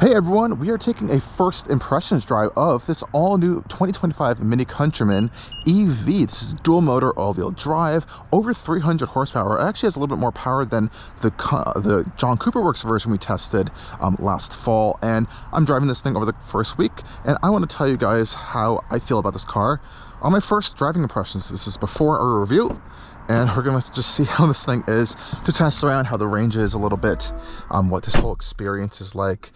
Hey everyone, we are taking a first impressions drive of this all-new 2025 MINI Countryman EV. This is dual motor, all-wheel drive, over 300 horsepower. It actually has a little bit more power than the John Cooper Works version we tested last fall. And I'm driving this thing over the first week, and I want to tell you guys how I feel about this car. On my first driving impressions, this is before our review, and we're gonna just see how this thing is to test around, how the range is a little bit, what this whole experience is like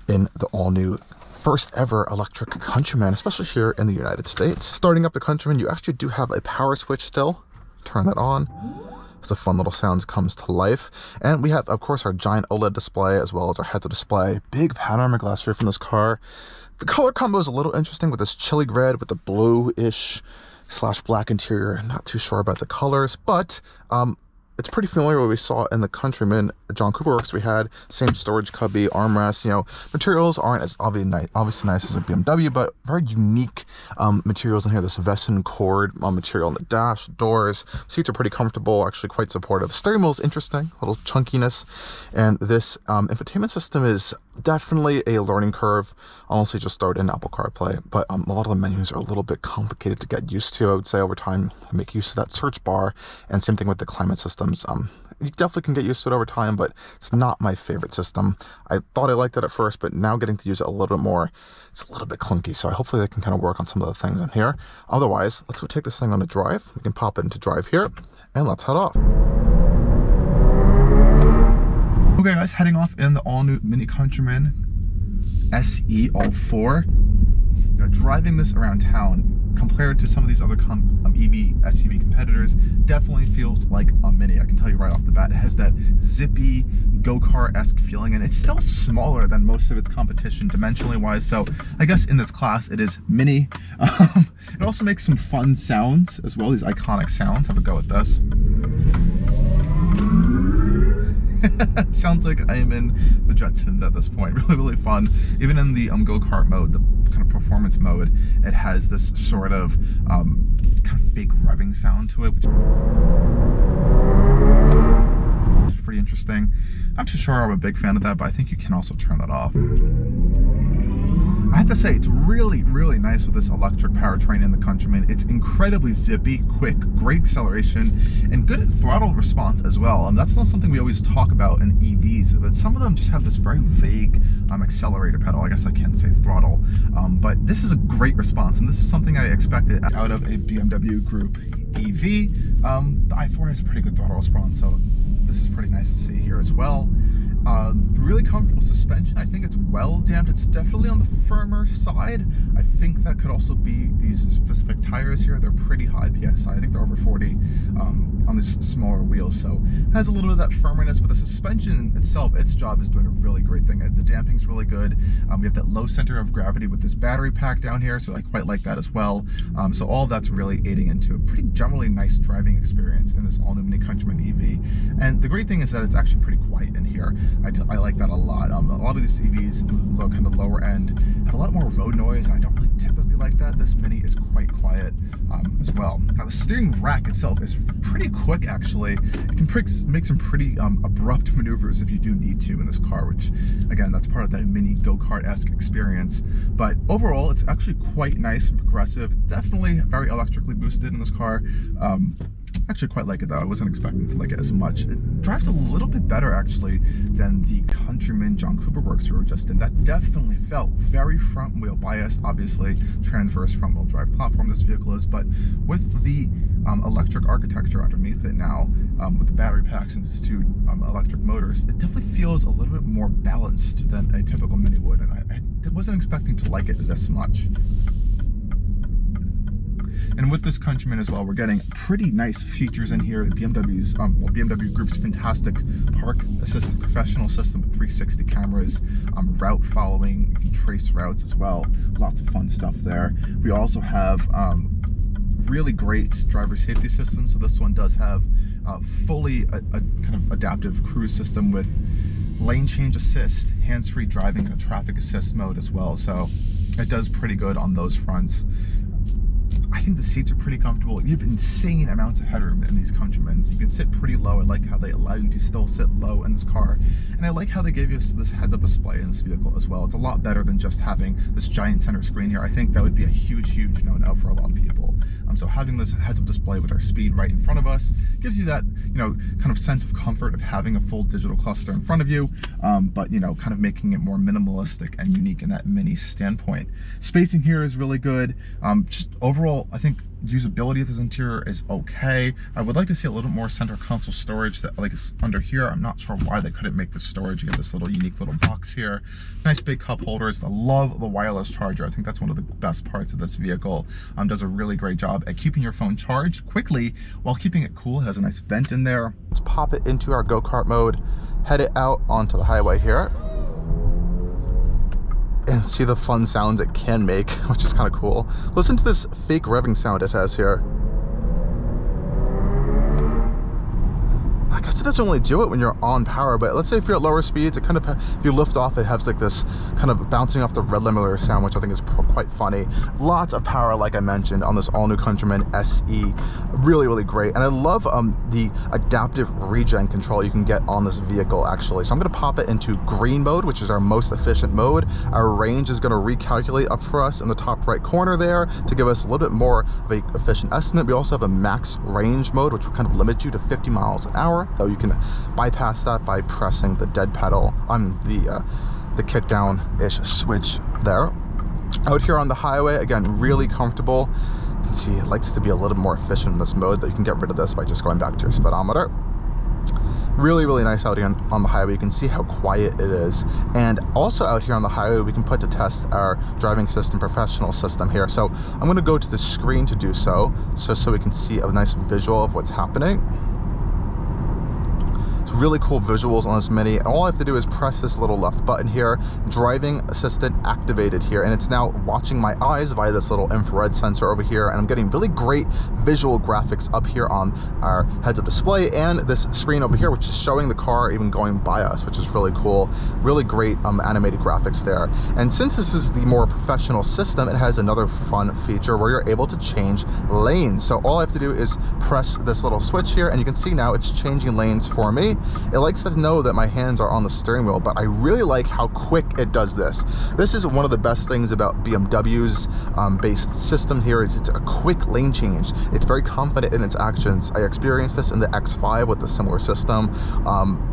in the all-new first ever Electric Countryman, especially here in the United States. Starting up the Countryman, you actually do have a power switch still. Turn that on. It's a fun little sound, comes to life. And we have, of course, our giant OLED display as well as our heads-up display. Big panoramic glass roof in this car. The color combo is a little interesting with this chili red with the blue-ish / black interior. Not too sure about the colors, but it's pretty familiar with what we saw in the Countryman John Cooper Works. We had same storage cubby, armrest. You know, materials aren't as obviously nice as a BMW, but very unique materials in here. This Vesson cord material on the dash, doors, seats are pretty comfortable, actually quite supportive. Steering wheel is interesting, a little chunkiness, and this infotainment system is definitely a learning curve. Honestly, just start in Apple CarPlay, but a lot of the menus are a little bit complicated to get used to. I would say over time, make use of that search bar, and same thing with the climate systems. You definitely can get used to it over time, but it's not my favorite system. I thought I liked it at first, but now getting to use it a little bit more, it's a little bit clunky. So hopefully they can kind of work on some of the things in here. Otherwise, let's go take this thing on a drive. We can pop it into drive here, and let's head off. Okay guys, heading off in the all-new MINI Countryman SE All4. You know, driving this around town compared to some of these other EV SUV competitors definitely feels like a Mini. I can tell you right off the bat, it has that zippy go-kart-esque feeling, and it's still smaller than most of its competition dimensionally wise. So I guess in this class it is Mini. It also makes some fun sounds as well, these iconic sounds. Have a go at this. Sounds like I'm in the Jetsons at this point. Really fun. Even in the go-kart mode, the kind of performance mode, it has this sort of kind of fake revving sound to it, which is pretty interesting. Not too sure I'm a big fan of that, but I think you can also turn that off. I have to say, it's really nice with this electric powertrain in the Countryman. It's incredibly zippy, quick, great acceleration, and good throttle response as well. And that's not something we always talk about in EVs, but some of them just have this very vague accelerator pedal. I guess I can't say throttle, but this is a great response, and this is something I expected out of a BMW Group EV. The i4 has a pretty good throttle response, so this is pretty nice to see here as well. Really comfortable suspension. I think it's well damped. It's definitely on the firmer side. I think that could also be these specific tires here. They're pretty high PSI. I think they're over 40 on these smaller wheels, so it has a little bit of that firmness, but the suspension itself, its job is doing a really great thing. The damping's really good. We have that low center of gravity with this battery pack down here, so I quite like that as well. So all of that's really aiding into a pretty generally nice driving experience in this all-new MINI Countryman EV. And the great thing is that it's actually pretty quiet in here. I like that a lot. A lot of these EVs, kind of lower end, have a lot more road noise, and I don't really typically like that. This Mini is quite quiet as well. Now the steering rack itself is pretty quick actually. It can make some pretty abrupt maneuvers if you do need to in this car, which again, that's part of that Mini go-kart-esque experience. But overall, it's actually quite nice and progressive. Definitely very electrically boosted in this car. Actually quite like it though. I wasn't expecting to like it as much. It drives a little bit better actually than the Countryman John Cooper Works we were just in. That definitely felt very front wheel biased. Obviously transverse front wheel drive platform this vehicle is, but with the electric architecture underneath it now, with the battery packs and two electric motors, it definitely feels a little bit more balanced than a typical Mini would, and I wasn't expecting to like it this much. And with this Countryman as well, we're getting pretty nice features in here. BMW's, BMW Group's fantastic park assistant professional system with 360 cameras, route following, you can trace routes as well. Lots of fun stuff there. We also have really great driver safety system. So this one does have fully a kind of adaptive cruise system with lane change assist, hands-free driving, and a traffic assist mode as well. So it does pretty good on those fronts. I think the seats are pretty comfortable. You have insane amounts of headroom in these Countrymans. You can sit pretty low. I like how they allow you to still sit low in this car. And I like how they gave you this heads-up display in this vehicle as well. It's a lot better than just having this giant center screen here. I think that would be a huge, huge no-no for a lot of people. So having this heads-up display with our speed right in front of us gives you that, you know, kind of sense of comfort of having a full digital cluster in front of you, but, you know, kind of making it more minimalistic and unique in that mini standpoint. Spacing here is really good. Just overall, I think usability of this interior is okay. I would like to see a little more center console storage that like is under here. I'm not sure why they couldn't make this storage. You have this little unique little box here. Nice big cup holders. I love the wireless charger. I think that's one of the best parts of this vehicle. Does a really great job at keeping your phone charged quickly while keeping it cool. It has a nice vent in there. Let's pop it into our go-kart mode, head it out onto the highway here, and see the fun sounds it can make, which is kind of cool. Listen to this fake revving sound it has here. I guess it doesn't really do it when you're on power, but let's say if you're at lower speeds, it kind of, if you lift off, it has like this kind of bouncing off the red limiter sound, which I think is quite funny. Lots of power, like I mentioned, on this all-new Countryman SE. Really, really great. And I love the adaptive regen control you can get on this vehicle, actually. So I'm going to pop it into green mode, which is our most efficient mode. Our range is going to recalculate up for us in the top right corner there to give us a little bit more of an efficient estimate. We also have a max range mode, which will kind of limit you to 50 miles an hour. Though you can bypass that by pressing the dead pedal on the kick down-ish switch there. Out here on the highway, again, really comfortable. You can see it likes to be a little more efficient in this mode, that you can get rid of this by just going back to your speedometer. Really, really nice out here on the highway. You can see how quiet it is. And also out here on the highway, we can put to test our driving system, professional system here. So I'm going to go to the screen to do so we can see a nice visual of what's happening. Really cool visuals on this Mini, and all I have to do is press this little left button here, driving assistant activated here, and it's now watching my eyes via this little infrared sensor over here, and I'm getting really great visual graphics up here on our heads-up display and this screen over here, which is showing the car even going by us, which is really cool. Really great animated graphics there. And since this is the more professional system, it has another fun feature where you're able to change lanes. So all I have to do is press this little switch here, and you can see now it's changing lanes for me. It likes to know that my hands are on the steering wheel, but I really like how quick it does this. This is one of the best things about BMW's based system here, is it's a quick lane change. It's very confident in its actions. I experienced this in the X5 with a similar system.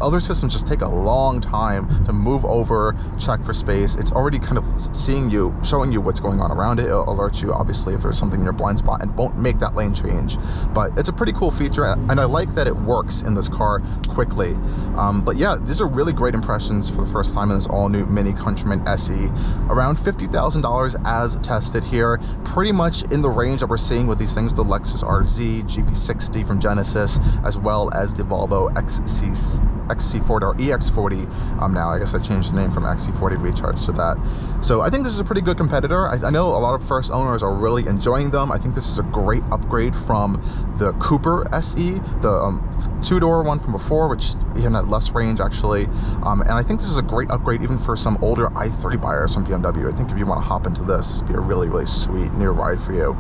Other systems just take a long time to move over, check for space. It's already kind of seeing you, showing you what's going on around it. It'll alert you, obviously, if there's something in your blind spot, and won't make that lane change. But it's a pretty cool feature, and I like that it works in this car quickly. But yeah, these are really great impressions for the first time in this all-new MINI Countryman SE. Around $50,000 as tested here. Pretty much in the range that we're seeing with these things, the Lexus RZ, GV60 from Genesis, as well as the Volvo XC40 or EX40. Now I guess I changed the name from XC40 Recharge to that. So I think this is a pretty good competitor. I know a lot of first owners are really enjoying them. I think this is a great upgrade from the Cooper SE, the two-door one from before, which even had less range actually. And I think this is a great upgrade even for some older i3 buyers from BMW. I think if you want to hop into this, this would be a really, really sweet new ride for you.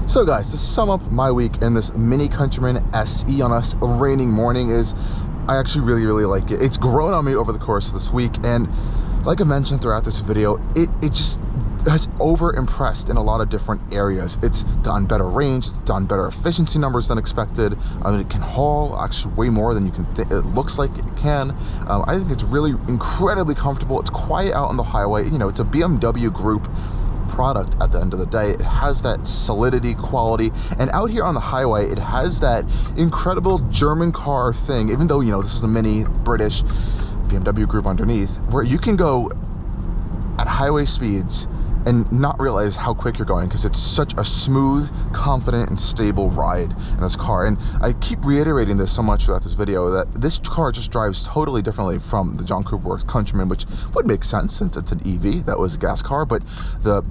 So guys, to sum up my week in this MINI Countryman SE on a raining morning is, I actually really, really like it. It's grown on me over the course of this week, and like I mentioned throughout this video, it just has over-impressed in a lot of different areas. It's gotten better range, it's done better efficiency numbers than expected. I mean, it can haul actually way more than you can think it looks like it can. I think it's really incredibly comfortable. It's quiet out on the highway. You know, it's a BMW Group product at the end of the day. It has that solidity, quality, and out here on the highway, it has that incredible German car thing, even though, you know, this is a mini British BMW Group underneath, where you can go at highway speeds and not realize how quick you're going, because it's such a smooth, confident, and stable ride in this car. And I keep reiterating this so much throughout this video, that this car just drives totally differently from the John Cooper Countryman, which would make sense since it's an EV that was a gas car. But the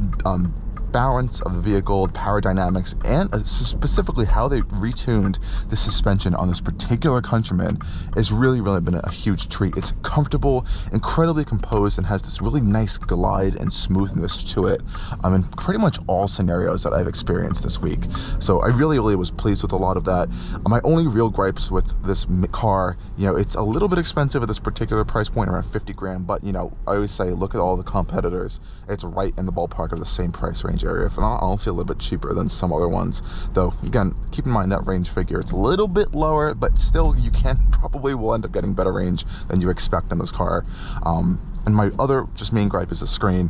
balance of the vehicle, the power dynamics, and specifically how they retuned the suspension on this particular Countryman has really been a huge treat. It's comfortable, incredibly composed, and has this really nice glide and smoothness to it in pretty much all scenarios that I've experienced this week. So I really was pleased with a lot of that. My only real gripes with this car, you know, it's a little bit expensive at this particular price point, around 50 grand, but you know, I always say look at all the competitors. It's right in the ballpark of the same price range area, if not honestly a little bit cheaper than some other ones. Though again, keep in mind that range figure, it's a little bit lower, but still you probably will end up getting better range than you expect in this car. And my other just main gripe is the screen.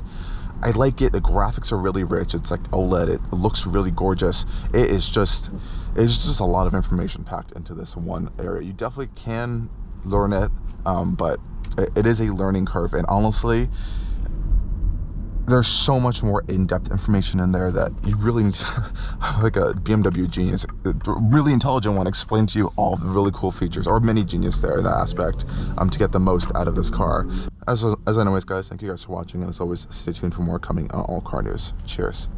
I like it, the graphics are really rich, it's like OLED, it looks really gorgeous. It's just a lot of information packed into this one area. You definitely can learn it, but it is a learning curve, and honestly, there's so much more in-depth information in there that you really need to, like a BMW Genius, a really intelligent one, explain to you all the really cool features, or Mini Genius there in that aspect, to get the most out of this car. As anyways, guys, thank you guys for watching, and as always, stay tuned for more coming on Allcarnews. Cheers.